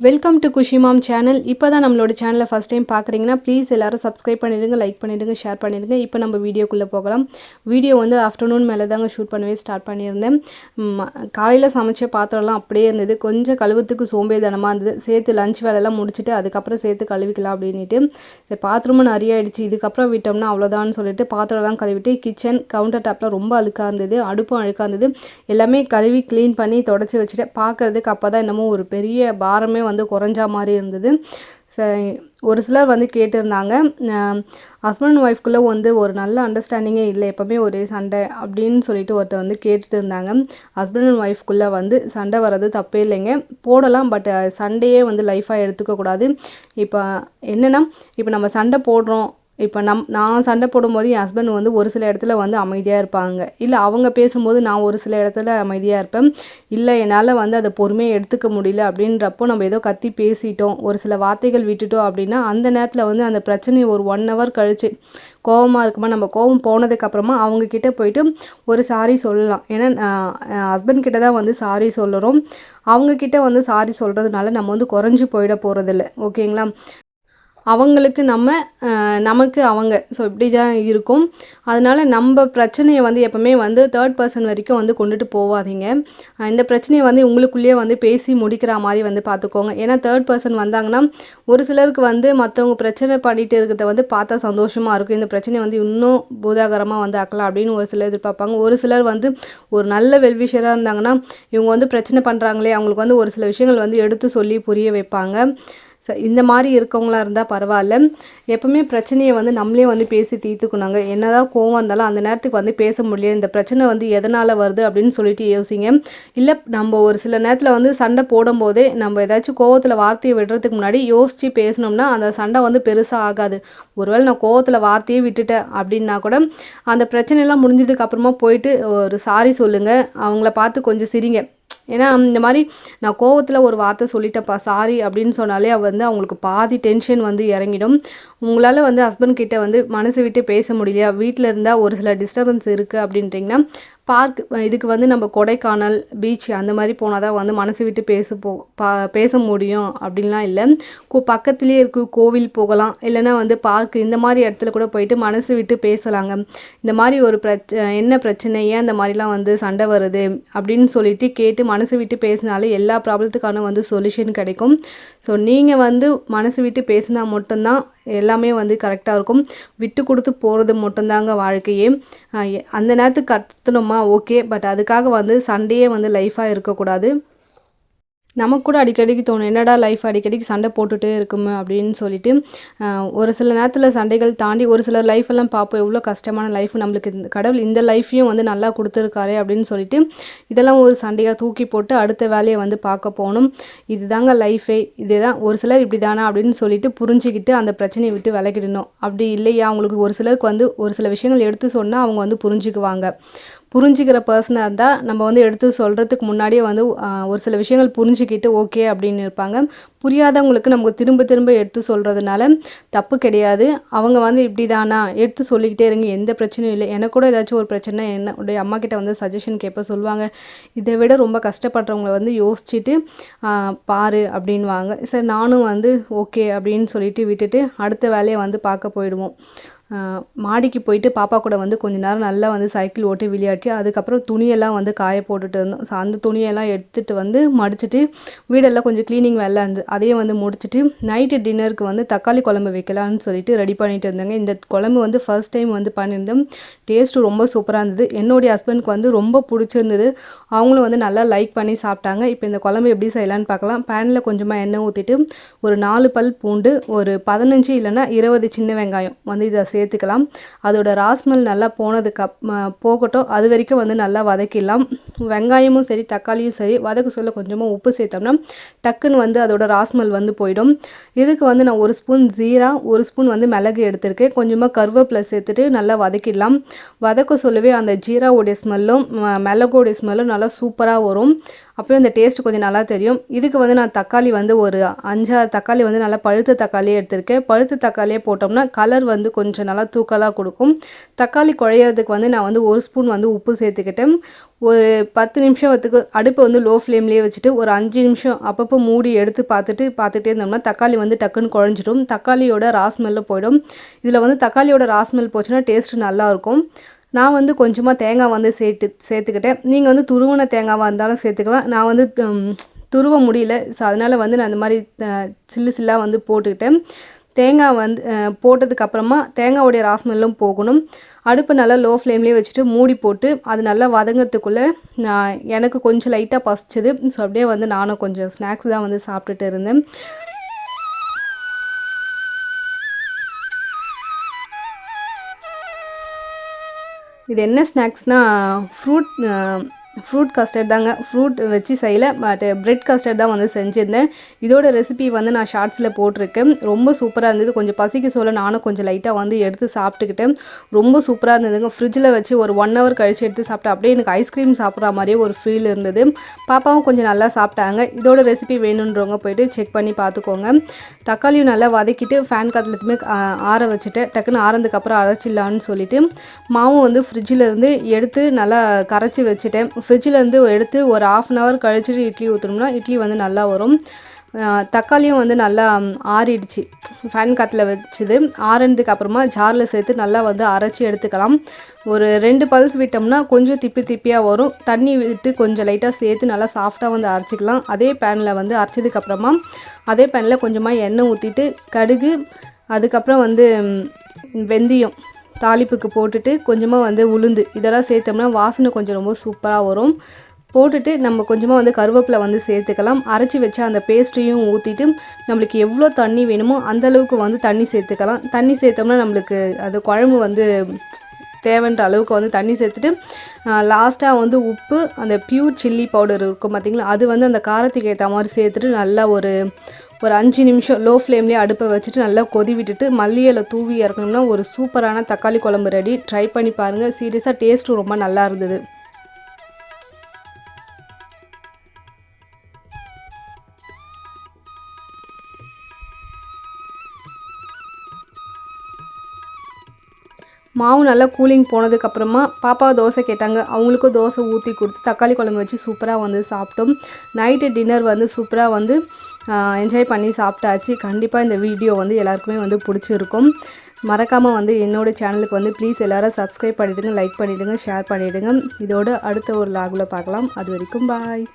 Welcome to Khushi mom channel. இப்போ தான் நம்மளோட சேனலை ஃபஸ்ட் டைம் பார்க்குறீங்கன்னா ப்ளீஸ் எல்லோரும் சப்ஸ்கிரைப் பண்ணிடுங்க, லைக் பண்ணிடுங்க, ஷேர் பண்ணிடுங்க. இப்போ நம்ம வீடியோக்குள்ளே போகலாம். வீடியோ வந்து ஆஃப்டர்நூன் மேலே தாங்க ஷூட் பண்ணவே ஸ்டார்ட் பண்ணியிருந்தேன். காலையில் சமைச்ச பாத்திரம்லாம் அப்படியே இருந்தது. கொஞ்சம் கழுவுறதுக்கு சோம்பேறித்தனமாக இருந்தது. சேர்த்து லஞ்ச் வேலையெல்லாம் முடிச்சுட்டு அதுக்கப்புறம் சேர்த்து கழுவிக்கலாம் அப்படின்ட்டு பாத்திரமும் நிறைய ஆயிடுச்சு. இதுக்கப்புறம் விட்டோம்னா அவ்வளோதான்னு சொல்லிட்டு பாத்திரம்லாம் கழுவிட்டு கிச்சன் கவுண்டர் டாப்லாம் ரொம்ப அழுக்காக இருந்தது, அடுப்பும் அழுக்காக இருந்தது. எல்லாமே கழுவி க்ளீன் பண்ணி தொடச்சி வச்சுட்டு பார்க்குறதுக்கு அப்போ தான் என்னமோ ஒரு பெரிய பாரமே வந்து குறைஞ்சா மாதிரி இருந்தது. ஒரு சிலர் வந்து கேட்டிருந்தாங்க, ஹஸ்பண்ட் அண்ட் ஒய்ஃப்குள்ளே வந்து ஒரு நல்ல அண்டர்ஸ்டாண்டிங்கே இல்லை, எப்போவுமே ஒரே சண்டை அப்படின்னு சொல்லிட்டு ஒருத்தர் வந்து கேட்டுட்டு இருந்தாங்க. ஹஸ்பண்ட் அண்ட் ஒய்ஃப்குள்ளே வந்து சண்டை வர்றது தப்பே இல்லைங்க, போடலாம். பட் சண்டையே வந்து லைஃபாக எடுத்துக்கக்கூடாது. இப்போ என்னென்னா, இப்போ நம்ம சண்டை போடுறோம், இப்போ நான் சண்டை போடும்போது என் ஹஸ்பண்ட் வந்து ஒரு சில இடத்துல வந்து அமைதியாக இருப்பாங்க, இல்லை அவங்க பேசும்போது நான் ஒரு சில இடத்துல அமைதியாக இருப்பேன். இல்லை என்னால் வந்து அதை பொறுமையாக எடுத்துக்க முடியல அப்படின்றப்போ நம்ம ஏதோ கத்தி பேசிட்டோம், ஒரு சில வார்த்தைகள் விட்டுட்டோம் அப்படின்னா அந்த நேரத்தில் வந்து அந்த பிரச்சனையை ஒரு 1 hour கழிச்சு கோவமாக இருக்குமா, நம்ம கோவம் போனதுக்கப்புறமா அவங்கக்கிட்ட போயிட்டு ஒரு சாரி சொல்லலாம். ஏன்னா ஹஸ்பண்ட் கிட்ட தான் வந்து சாரி சொல்லுறோம். அவங்கக்கிட்ட வந்து சாரி சொல்கிறதுனால நம்ம வந்து குறைஞ்சி போயிட போகிறதில்ல, ஓகேங்களா? அவங்களுக்கு நம்ம, நமக்கு அவங்க, ஸோ இப்படி தான் இருக்கும். அதனால் நம்ம பிரச்சனையை வந்து எப்போவுமே வந்து தேர்ட் பர்சன் வரைக்கும் வந்து கொண்டுட்டு போகாதீங்க. இந்த பிரச்சனையை வந்து உங்களுக்குள்ளேயே வந்து பேசி முடிக்கிற மாதிரி வந்து பார்த்துக்கோங்க. ஏன்னா தேர்ட் பர்சன் வந்தாங்கன்னா ஒரு சிலருக்கு வந்து மற்றவங்க பிரச்சனை பண்ணிட்டு இருக்கிறத வந்து பார்த்தா சந்தோஷமாக இருக்கும். இந்த பிரச்சனையை வந்து இன்னும் பூதாகரமாக வந்து ஆக்கலாம் அப்படின்னு ஒரு சிலர் எதிர்பார்ப்பாங்க. ஒரு சிலர் வந்து ஒரு நல்ல வெல்விஷராக இருந்தாங்கன்னா இவங்க வந்து பிரச்சனை பண்ணுறாங்களே, அவங்களுக்கு வந்து ஒரு சில விஷயங்கள் வந்து எடுத்து சொல்லி புரிய வைப்பாங்க. இந்த மாதிரி இருக்கவங்களா இருந்தால் பரவாயில்ல. எப்போவுமே பிரச்சனையை வந்து நம்மளே வந்து பேசி தீர்த்துக்கணுங்க. என்னதான் கோவம் இருந்தாலும் அந்த நேரத்துக்கு வந்து பேச முடியல, இந்த பிரச்சனை வந்து எதனால் வருது அப்படின்னு சொல்லிட்டு யோசிங்க. இல்லை நம்ம ஒரு சில நேரத்தில் வந்து சண்டை போடும்போதே நம்ம ஏதாச்சும் கோவத்தில் வார்த்தையை விடுறதுக்கு முன்னாடி யோசித்து பேசினோம்னா அந்த சண்டை வந்து பெருசாக ஆகாது. ஒருவேளை நான் கோவத்தில் வார்த்தையே விட்டுட்டேன் அப்படின்னா கூட அந்த பிரச்சனைலாம் முடிஞ்சதுக்கு அப்புறமா போயிட்டு ஒரு சாரி சொல்லுங்கள், அவங்கள பார்த்து கொஞ்சம் சிரிங்க. ஏன்னா இந்த மாதிரி நான் கோவத்தில் ஒரு வார்த்தை சொல்லிட்டேன்ப்பா சாரி அப்படின்னு சொன்னாலே வந்து அவங்களுக்கு பாதி டென்ஷன் வந்து இறங்கிடும். உங்களால் வந்து ஹஸ்பண்ட் கிட்ட வந்து மனசு விட்டு பேச முடியலையா, வீட்டில் இருந்தால் ஒரு சில டிஸ்டர்பன்ஸ் இருக்குது அப்படின்ட்டிங்கன்னா பார்க், இதுக்கு வந்து நம்ம கொடைக்கானல் பீச் அந்த மாதிரி போனால் தான் வந்து மனசு விட்டு பேச முடியும் அப்படின்லாம் இல்லை. பக்கத்துலேயே இருக்குது கோவில் போகலாம், இல்லைனா வந்து பார்க், இந்த மாதிரி இடத்துல கூட போயிட்டு மனசு விட்டு பேசலாங்க. இந்த மாதிரி ஒரு என்ன பிரச்சனை, ஏன் இந்த மாதிரிலாம் வந்து சண்டை வருது அப்படின்னு சொல்லிட்டு கேட்டு மனசு விட்டு பேசினாலே எல்லா ப்ராப்ளத்துக்கான வந்து சொல்யூஷன் கிடைக்கும். ஸோ நீங்கள் வந்து மனசு விட்டு பேசினா மட்டும்தான் எல்லாமே வந்து கரெக்டாக இருக்கும். விட்டு கொடுத்து போகிறது மட்டும்தாங்க வாழ்க்கையே. அந்த நேரத்துக்கு கற்றுனோமா ஓகே, பட் அதுக்காக வந்து சண்டையே வந்து லைஃபாக இருக்கக்கூடாது. நமக்கு கூட அடிக்கடிக்கு தோணும், என்னடா லைஃப் அடிக்கடிக்கு சண்டை போட்டுகிட்டே இருக்குமே அப்படின்னு சொல்லிட்டு. ஒரு சில நேரத்தில் சண்டைகள் தாண்டி ஒரு சிலர் லைஃப்பெல்லாம் பார்ப்போம், எவ்வளோ கஷ்டமான லைஃப் நம்மளுக்கு இந்த கடவுள் இந்த லைஃப்பையும் வந்து நல்லா கொடுத்துருக்காரு அப்படின்னு சொல்லிட்டு இதெல்லாம் ஒரு சண்டையாக தூக்கி போட்டு அடுத்த வேலையை வந்து பார்க்க போகணும். இதுதாங்க லைஃபே, இதுதான் ஒரு சிலர் இப்படி தானா அப்படின்னு சொல்லிட்டு புரிஞ்சுக்கிட்டு அந்த பிரச்சனையை விட்டு விலகிடணும். அப்படி இல்லையா, அவங்களுக்கு ஒரு சிலருக்கு வந்து ஒரு சில விஷயங்கள் எடுத்து சொன்னால் அவங்க வந்து புரிஞ்சுக்குவாங்க. புரிஞ்சுக்கிற பர்சனாக இருந்தால் நம்ம வந்து எடுத்து சொல்கிறதுக்கு முன்னாடியே வந்து ஒரு சில விஷயங்கள் புரிஞ்சுக்கிட்டு ஓகே அப்படின்னு இருப்பாங்க. புரியாதவங்களுக்கு நமக்கு திரும்ப திரும்ப எடுத்து சொல்கிறதுனால தப்பு கிடையாது. அவங்க வந்து இப்படி தானா எடுத்து சொல்லிக்கிட்டே இருங்க, எந்த பிரச்சனையும் இல்லை. எனக்கு கூட ஏதாச்சும் ஒரு பிரச்சனை என்னுடைய அம்மா கிட்ட வந்து சஜஷன் கேட்ப சொல்லுவாங்க, இதை விட ரொம்ப கஷ்டப்படுறவங்கள வந்து யோசிச்சுட்டு பாரு அப்படின்வாங்க. சரி நானும் வந்து ஓகே அப்படின்னு சொல்லிட்டு விட்டுட்டு அடுத்த வேலையை வந்து பார்க்க போயிடுவோம். மாடிக்கு போயிட்டு பாப்பா கூட வந்து கொஞ்ச நேரம் நல்லா வந்து சைக்கிள் ஓட்டி விளையாட்டி அதுக்கப்புறம் துணியெல்லாம் வந்து காய போட்டுட்டு இருந்தோம். ஸோ அந்த துணியெல்லாம் எடுத்துகிட்டு வந்து மடிச்சுட்டு வீடெல்லாம் கொஞ்சம் க்ளீனிங் வேலை இருந்து அதையும் வந்து முடிச்சுட்டு நைட்டு டின்னருக்கு வந்து தக்காளி குழம்பு வைக்கலான்னு சொல்லிட்டு ரெடி பண்ணிட்டு இருந்தாங்க. இந்த குழம்பு வந்து ஃபர்ஸ்ட் டைம் வந்து பண்ணியிருந்தோம். டேஸ்ட்டு ரொம்ப சூப்பராக இருந்தது. என்னுடைய ஹஸ்பண்ட்க்கு வந்து ரொம்ப பிடிச்சிருந்தது. அவங்களும் வந்து நல்லா லைக் பண்ணி சாப்பிட்டாங்க. இப்போ இந்த குழம்பு எப்படி செய்யலான்னு பார்க்கலாம். பேனில் கொஞ்சமாக எண்ணெய் ஊற்றிட்டு ஒரு 4 பல் பூண்டு, ஒரு 15 இல்லைன்னா 20 சின்ன வெங்காயம் வந்து இதை சேர்த்துக்கலாம். அதோட ராஸ்மெல் நல்லா போகட்டும், அது வரைக்கும் வந்து நல்லா வதக்கிடலாம். வெங்காயமும் சரி தக்காளியும் சரி வதக்க சொல்ல கொஞ்சமாக உப்பு சேர்த்தோம்னா டக்குன்னு வந்து அதோட ராஸ்மெல் வந்து போயிடும். இதுக்கு வந்து நான் 1 ஸ்பூன் ஜீரா, 1 ஸ்பூன் வந்து மிளகு எடுத்திருக்கேன். கொஞ்சமாக கருவேப்பிலை சேர்த்துட்டு நல்லா வதக்கிடலாம். வதக்க சொல்லவே அந்த ஜீராவுடைய ஸ்மெல்லும் மிளகோடைய ஸ்மெல்லும் நல்லா சூப்பராக வரும். அப்போயும் அந்த டேஸ்ட் கொஞ்சம் நல்லா தெரியும். இதுக்கு வந்து நான் தக்காளி வந்து ஒரு 5-6 தக்காளி வந்து நல்லா பழுத்த தக்காளியே எடுத்திருக்கேன். பழுத்த தக்காளியே போட்டோம்னா கலர் வந்து கொஞ்சம் நல்லா தூக்கலாக கொடுக்கும். தக்காளி குழையிறதுக்கு வந்து நான் வந்து 1 ஸ்பூன் வந்து உப்பு சேர்த்துக்கிட்டேன். ஒரு 10 நிமிஷத்துக்கு அடுப்பை வந்து லோ ஃப்ளேம்லேயே வச்சுட்டு ஒரு 5 நிமிஷம் அப்பப்போ மூடி எடுத்து பார்த்துட்டே இருந்தோம்னா தக்காளி வந்து டக்குன்னு குழஞ்சிடும். தக்காளியோட ராஸ்மெல்ல போயிடும். இதில் வந்து தக்காளியோட ராஸ்மெல் போச்சுன்னா டேஸ்ட்டு நல்லாயிருக்கும். நான் வந்து கொஞ்சமாக தேங்காய் வந்து சேர்த்துக்கிட்டேன். நீங்கள் வந்து துருவன தேங்காவாக இருந்தாலும் சேர்த்துக்கலாம். நான் வந்து துருவ முடியல. ஸோ அதனால் வந்து நான் இந்த மாதிரி சில்லாக வந்து போட்டுக்கிட்டேன். தேங்காய் வந்து போட்டதுக்கப்புறமா தேங்காயோடைய ராஸ்மெல்லும் போகணும். அடுப்பு நல்லா லோ ஃப்ளேம்லேயே வச்சுட்டு மூடி போட்டு அது நல்லா வதங்கிறதுக்குள்ளே எனக்கு கொஞ்சம் லைட்டாக பசிச்சுது. ஸோ அப்படியே வந்து நானும் கொஞ்சம் ஸ்நாக்ஸ் தான் வந்து சாப்பிட்டுட்டு இருந்தேன். இது என்ன ஸ்நாக்ஸ்னால் ஃப்ரூட் கஸ்டர்ட் தாங்க. ஃப்ரூட் வச்சு செய்யலை, பட் பிரெட் கஸ்டர்ட் தான் வந்து செஞ்சுருந்தேன். இதோட ரெசிபி வந்து நான் ஷார்ட்ஸில் போட்டிருக்கேன். ரொம்ப சூப்பராக இருந்தது. கொஞ்சம் பசிக்க சொல்ல நானும் கொஞ்சம் லைட்டாக வந்து எடுத்து சாப்பிட்டுக்கிட்டேன். ரொம்ப சூப்பராக இருந்ததுங்க. ஃப்ரிட்ஜில் வச்சு ஒரு 1 ஹவர் கழித்து எடுத்து சாப்பிட்டேன். அப்படியே எனக்கு ஐஸ்கிரீம் சாப்பிட்ற மாதிரியே ஒரு ஃபீல் இருந்தது. பாப்பாவும் கொஞ்சம் நல்லா சாப்பிட்டாங்க. இதோட ரெசிபி வேணுன்றவங்க போய்ட்டு செக் பண்ணி பார்த்துக்கோங்க. தக்காளியும் நல்லா வதக்கிட்டு ஃபேன் காற்றுலத்துமே ஆற வச்சுட்டேன். டக்குன்னு ஆறதுக்கப்புறம் அரைச்சிடலான்னு சொல்லிவிட்டு மாவும் வந்து ஃப்ரிட்ஜில் இருந்து எடுத்து நல்லா கரைச்சி வச்சுட்டேன். ஃப்ரிட்ஜிலேருந்து எடுத்து ஒரு 1/2 ஹவர் கழிச்சுட்டு இட்லி ஊற்றணும்னா இட்லி வந்து நல்லா வரும். தக்காளியும் வந்து நல்லா ஆறிடுச்சு. ஃபேன் காற்றுல வச்சுது. ஆறினதுக்கு அப்புறமா ஜாரில் சேர்த்து நல்லா வந்து அரைச்சி எடுத்துக்கலாம். ஒரு 2 பல்ஸ் விட்டோம்னா கொஞ்சம் திப்பியாக வரும். தண்ணி விட்டு கொஞ்சம் லைட்டாக சேர்த்து நல்லா சாஃப்டாக வந்து அரைச்சிக்கலாம். அதே பேனில் வந்து அரைச்சதுக்கப்புறமா அதே பேனில் கொஞ்சமாக எண்ணெய் ஊற்றிட்டு கடுகு, அதுக்கப்புறம் வந்து வெந்தயம் தாளிப்புக்கு போட்டுட்டு கொஞ்சமாக வந்து உளுந்து இதெல்லாம் சேர்த்தோம்னா வாசனை கொஞ்சம் ரொம்ப சூப்பராக வரும். போட்டுட்டு நம்ம கொஞ்சமாக வந்து கருவேப்பிலை வந்து சேர்த்துக்கலாம். அரைச்சி வச்ச அந்த பேஸ்ட்டையும் ஊற்றிட்டு நம்மளுக்கு எவ்வளோ தண்ணி வேணுமோ அந்தளவுக்கு வந்து தண்ணி சேர்த்துக்கலாம். தண்ணி சேர்த்தோம்னா நம்மளுக்கு அது குழம்பு வந்து தேவைன்ற அளவுக்கு வந்து தண்ணி சேர்த்துட்டு லாஸ்ட்டாக வந்து உப்பு, அந்த பியூர் சில்லி பவுடர் இருக்கும் பார்த்திங்களா, அது வந்து அந்த காரத்துக்கு ஏற்ற மாதிரி சேர்த்துட்டு நல்லா ஒரு 5 நிமிஷம் லோ ஃப்ளேம்லேயே அடுப்பை வச்சுட்டு நல்லா கொதி விட்டுட்டு மல்லி இலை தூவி இறக்கணும்னா ஒரு சூப்பரான தக்காளி குழம்பு ரெடி. ட்ரை பண்ணி பாருங்கள். சீரியஸாக டேஸ்ட்டும் ரொம்ப நல்லா இருந்தது. மாவு நல்லா கூலிங் போனதுக்கப்புறமா பாப்பா தோசை கேட்டாங்க. அவங்களுக்கும் தோசை ஊற்றி கொடுத்து தக்காளி குழம்பு வச்சு சூப்பராக வந்து சாப்பிட்டோம். நைட்டு டின்னர் வந்து சூப்பராக வந்து என்ஜாய் பண்ணி சாப்பிட்டாச்சு. கண்டிப்பாக இந்த வீடியோ வந்து எல்லாருக்குமே வந்து பிடிச்சிருக்கும். மறக்காமல் வந்து என்னோடய சேனலுக்கு வந்து ப்ளீஸ் எல்லோரும் சப்ஸ்கிரைப் பண்ணிவிடுங்க, லைக் பண்ணிவிடுங்க, ஷேர் பண்ணிவிடுங்க. இதோட அடுத்த ஒரு லாகில் பார்க்கலாம். அது வரைக்கும் பாய்.